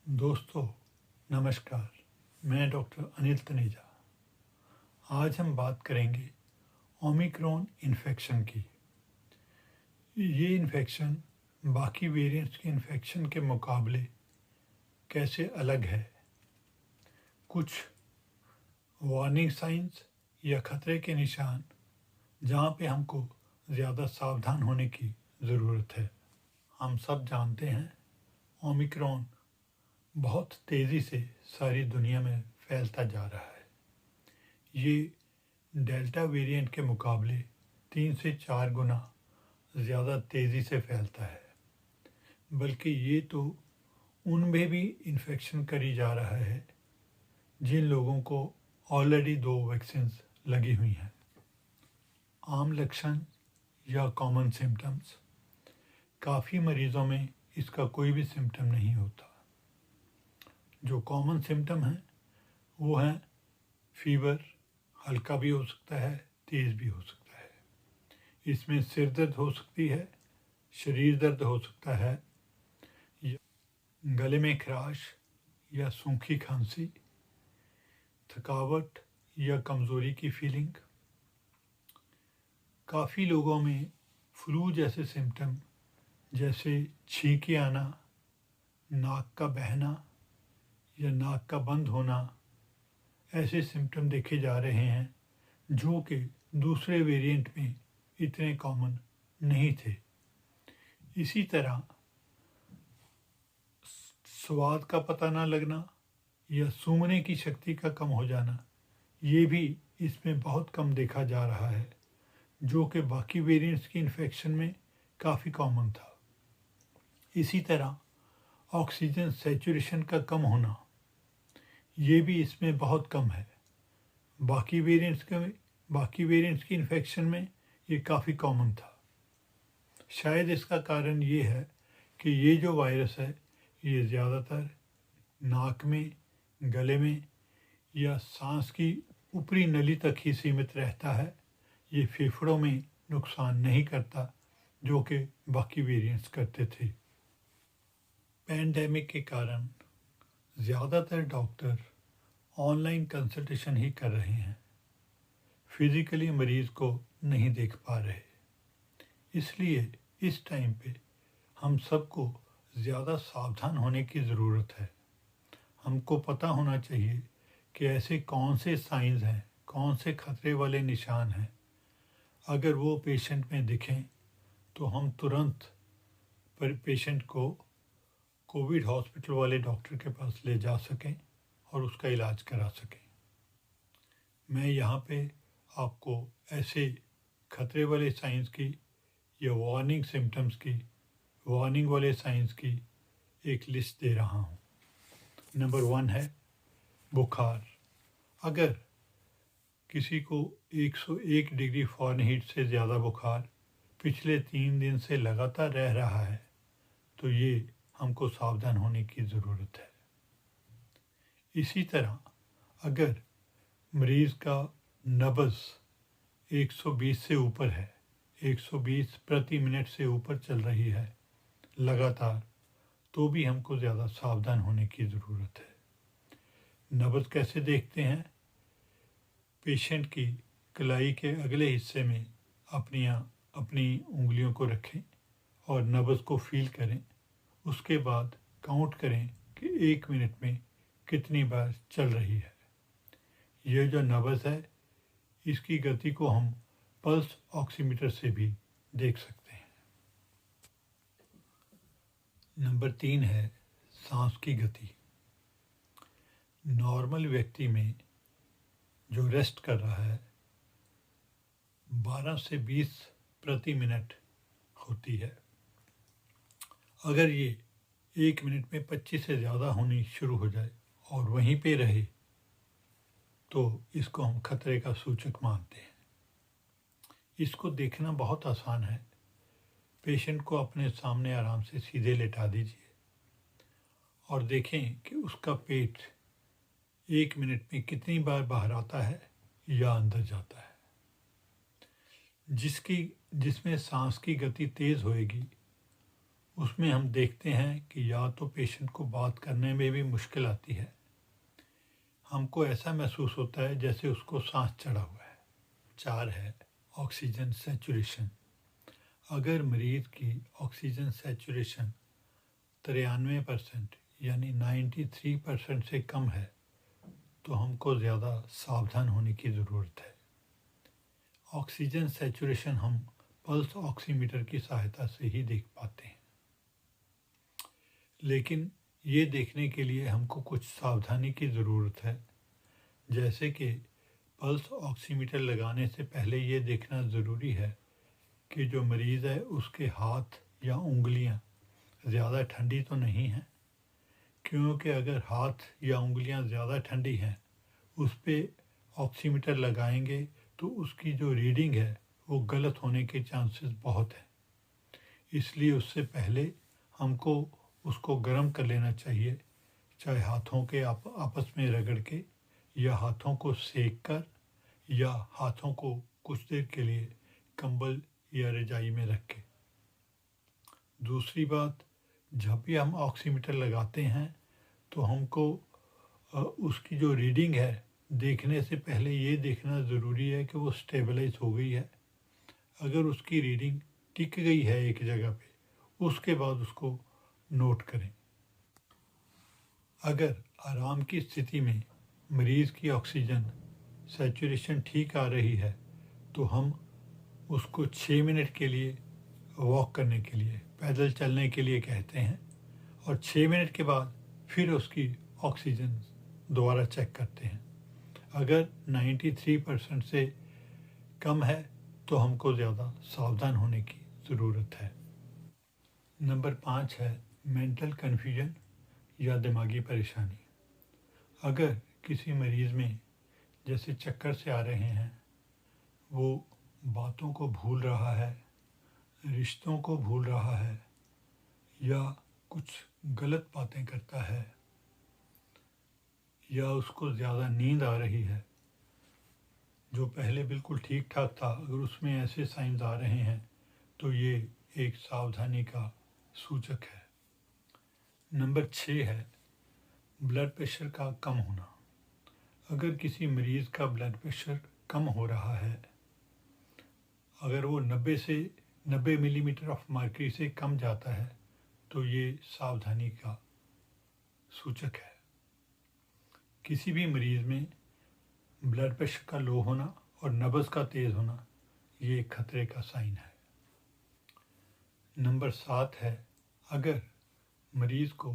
दोस्तों नमस्कार। मैं डॉक्टर अनिल तनेजा। आज हम बात करेंगे ओमिक्रॉन इन्फेक्शन की। ये इन्फेक्शन बाकी वेरिएंट्स के इन्फेक्शन के मुकाबले कैसे अलग है, कुछ वार्निंग साइंस या खतरे के निशान जहाँ पे हमको ज़्यादा सावधान होने की ज़रूरत है। हम सब जानते हैं ओमिक्रॉन बहुत तेज़ी से सारी दुनिया में फैलता जा रहा है। ये डेल्टा वेरिएंट के मुकाबले 3 से 4 गुना ज़्यादा तेज़ी से फैलता है, बल्कि ये तो उनमें भी इन्फेक्शन करी जा रहा है जिन लोगों को ऑलरेडी 2 वैक्सीन्स लगी हुई हैं। आम लक्षण या कॉमन सिम्टम्स, काफ़ी मरीज़ों में इसका कोई भी सिम्टम नहीं होता। जो कॉमन सिम्टम हैं वो हैं फीवर, हल्का भी हो सकता है, तेज़ भी हो सकता है। इसमें सिर दर्द हो सकती है, शरीर दर्द हो सकता है, गले में खराश या सूखी खांसी, थकावट या कमज़ोरी की फीलिंग। काफ़ी लोगों में फ्लू जैसे सिम्टम जैसे छींके आना, नाक का बहना या नाक का बंद होना, ऐसे सिम्टम देखे जा रहे हैं जो कि दूसरे वेरिएंट में इतने कॉमन नहीं थे। इसी तरह स्वाद का पता ना लगना या सूंघने की शक्ति का कम हो जाना, ये भी इसमें बहुत कम देखा जा रहा है, जो कि बाकी वेरिएंट्स की इन्फेक्शन में काफ़ी कॉमन था। इसी तरह ऑक्सीजन सैचुरेशन का कम होना, ये भी इसमें बहुत कम है। बाकी वेरिएंट्स की इन्फेक्शन में ये काफ़ी कॉमन था। शायद इसका कारण ये है कि ये जो वायरस है ये ज़्यादातर नाक में, गले में या सांस की ऊपरी नली तक ही सीमित रहता है। ये फेफड़ों में नुकसान नहीं करता जो कि बाकी वेरिएंट्स करते थे। पैंडेमिक के कारण ज़्यादातर डॉक्टर ऑनलाइन कंसल्टेशन ही कर रहे हैं, फिज़िकली मरीज़ को नहीं देख पा रहे। इसलिए इस टाइम पे हम सबको ज़्यादा सावधान होने की ज़रूरत है। हमको पता होना चाहिए कि ऐसे कौन से साइंस हैं, कौन से खतरे वाले निशान हैं। अगर वो पेशेंट में दिखें तो हम तुरंत पेशेंट को कोविड हॉस्पिटल वाले डॉक्टर के पास ले जा सकें और उसका इलाज करा सकें। मैं यहाँ पे आपको ऐसे खतरे वाले साइंस की या वार्निंग सिम्टम्स की, वार्निंग वाले साइंस की एक लिस्ट दे रहा हूँ। नंबर 1 है बुखार। अगर किसी को 101 डिग्री फ़ारेनहीट से ज़्यादा बुखार पिछले 3 दिन से लगातार रह रहा है तो ये हमको सावधान होने की ज़रूरत है। इसी तरह अगर मरीज़ का नब्ज़ 120 से ऊपर है, 120 प्रति मिनट से ऊपर चल रही है लगातार, तो भी हमको ज़्यादा सावधान होने की ज़रूरत है। नब्ज़ कैसे देखते हैं? पेशेंट की कलाई के अगले हिस्से में अपनी उंगलियों को रखें और नब्ज़ को फील करें। उसके बाद काउंट करें कि 1 मिनट में कितनी बार चल रही है। यह जो नब्ज़ है इसकी गति को हम पल्स ऑक्सीमीटर से भी देख सकते हैं। नंबर 3 है सांस की गति। नॉर्मल व्यक्ति में जो रेस्ट कर रहा है 12 से 20 प्रति मिनट होती है। अगर ये 1 मिनट में 25 से ज़्यादा होनी शुरू हो जाए और वहीं पे रहे तो इसको हम खतरे का सूचक मानते हैं। इसको देखना बहुत आसान है। पेशेंट को अपने सामने आराम से सीधे लेटा दीजिए और देखें कि उसका पेट 1 मिनट में कितनी बार बाहर आता है या अंदर जाता है। जिसमें सांस की गति तेज़ होएगी उसमें हम देखते हैं कि या तो पेशेंट को बात करने में भी मुश्किल आती है, हमको ऐसा महसूस होता है जैसे उसको सांस चढ़ा हुआ है। 4 है ऑक्सीजन सैचुरेशन। अगर मरीज की ऑक्सीजन सैचुरेशन 93% यानी 93% से कम है तो हमको ज़्यादा सावधान होने की ज़रूरत है। ऑक्सीजन सैचुरेशन हम पल्स ऑक्सीमीटर की सहायता से ही देख पाते हैं, लेकिन ये देखने के लिए हमको कुछ सावधानी की ज़रूरत है। जैसे कि पल्स ऑक्सीमीटर लगाने से पहले ये देखना ज़रूरी है कि जो मरीज़ है उसके हाथ या उंगलियां ज़्यादा ठंडी तो नहीं हैं, क्योंकि अगर हाथ या उंगलियां ज़्यादा ठंडी हैं उस पर ऑक्सीमीटर लगाएंगे तो उसकी जो रीडिंग है वो गलत होने के चांसेस बहुत हैं। इसलिए उससे पहले हमको उसको गर्म कर लेना चाहिए, चाहे हाथों के आपस में रगड़ के या हाथों को सेक कर या हाथों को कुछ देर के लिए कंबल या रजाई में रख के। दूसरी बात, जब भी हम ऑक्सीमीटर लगाते हैं तो हमको उसकी जो रीडिंग है देखने से पहले ये देखना ज़रूरी है कि वो स्टेबलाइज हो गई है। अगर उसकी रीडिंग टिक गई है एक जगह पे, उसके बाद उसको नोट करें। अगर आराम की स्थिति में मरीज़ की ऑक्सीजन सैचुरेशन ठीक आ रही है तो हम उसको 6 मिनट के लिए वॉक करने के लिए, पैदल चलने के लिए कहते हैं, और 6 मिनट के बाद फिर उसकी ऑक्सीजन दोबारा चेक करते हैं। अगर 93% से कम है तो हमको ज़्यादा सावधान होने की ज़रूरत है। नंबर 5 है मेंटल कन्फ्यूजन या दिमागी परेशानी। अगर किसी मरीज़ में जैसे चक्कर से आ रहे हैं, वो बातों को भूल रहा है, रिश्तों को भूल रहा है या कुछ गलत बातें करता है या उसको ज़्यादा नींद आ रही है, जो पहले बिल्कुल ठीक ठाक था, अगर उसमें ऐसे साइंस आ रहे हैं तो ये एक सावधानी का सूचक है। नंबर 6 है ब्लड प्रेशर का कम होना। अगर किसी मरीज़ का ब्लड प्रेशर कम हो रहा है, अगर वो 90 मिलीमीटर ऑफ मर्क्यूरी से कम जाता है तो ये सावधानी का सूचक है। किसी भी मरीज़ में ब्लड प्रेशर का लो होना और नब्ज़ का तेज़ होना ये खतरे का साइन है। नंबर 7 है अगर मरीज़ को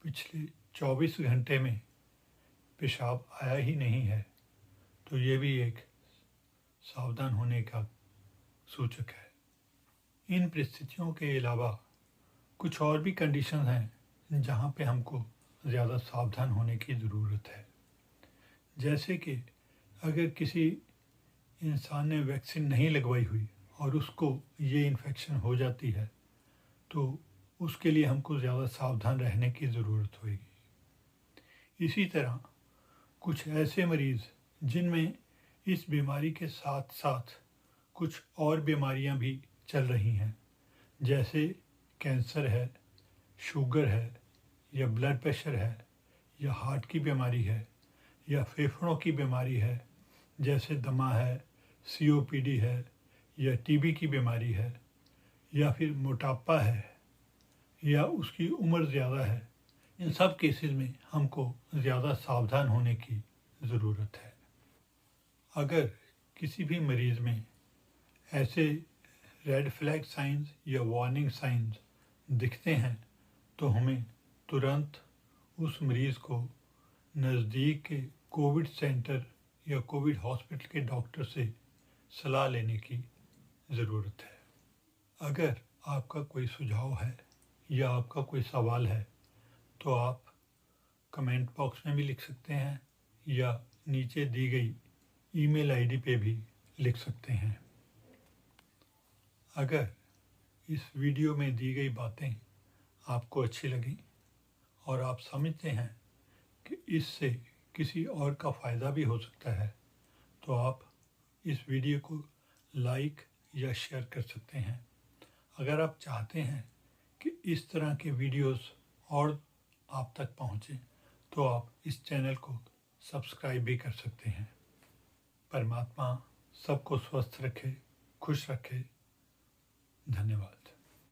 पिछले 24 घंटे में पेशाब आया ही नहीं है तो ये भी एक सावधान होने का सूचक है। इन परिस्थितियों के अलावा कुछ और भी कंडीशन हैं जहाँ पे हमको ज़्यादा सावधान होने की ज़रूरत है। जैसे कि अगर किसी इंसान ने वैक्सीन नहीं लगवाई हुई और उसको ये इन्फेक्शन हो जाती है तो उसके लिए हमको ज़्यादा सावधान रहने की ज़रूरत होगी। इसी तरह कुछ ऐसे मरीज़ जिनमें इस बीमारी के साथ साथ कुछ और बीमारियां भी चल रही हैं, जैसे कैंसर है, शुगर है या ब्लड प्रेशर है या हार्ट की बीमारी है या फेफड़ों की बीमारी है, जैसे दमा है, COPD है या TB की बीमारी है या फिर मोटापा है या उसकी उम्र ज़्यादा है, इन सब केसेस में हमको ज़्यादा सावधान होने की ज़रूरत है। अगर किसी भी मरीज़ में ऐसे रेड फ्लैग साइंस या वार्निंग साइंस दिखते हैं तो हमें तुरंत उस मरीज़ को नज़दीक के कोविड सेंटर या कोविड हॉस्पिटल के डॉक्टर से सलाह लेने की ज़रूरत है। अगर आपका कोई सुझाव है या आपका कोई सवाल है तो आप कमेंट बॉक्स में भी लिख सकते हैं या नीचे दी गई ईमेल आईडी पे भी लिख सकते हैं। अगर इस वीडियो में दी गई बातें आपको अच्छी लगी और आप समझते हैं कि इससे किसी और का फ़ायदा भी हो सकता है तो आप इस वीडियो को लाइक या शेयर कर सकते हैं। अगर आप चाहते हैं कि इस तरह के वीडियोस और आप तक पहुँचे तो आप इस चैनल को सब्सक्राइब भी कर सकते हैं। परमात्मा सबको स्वस्थ रखे, खुश रखे। धन्यवाद।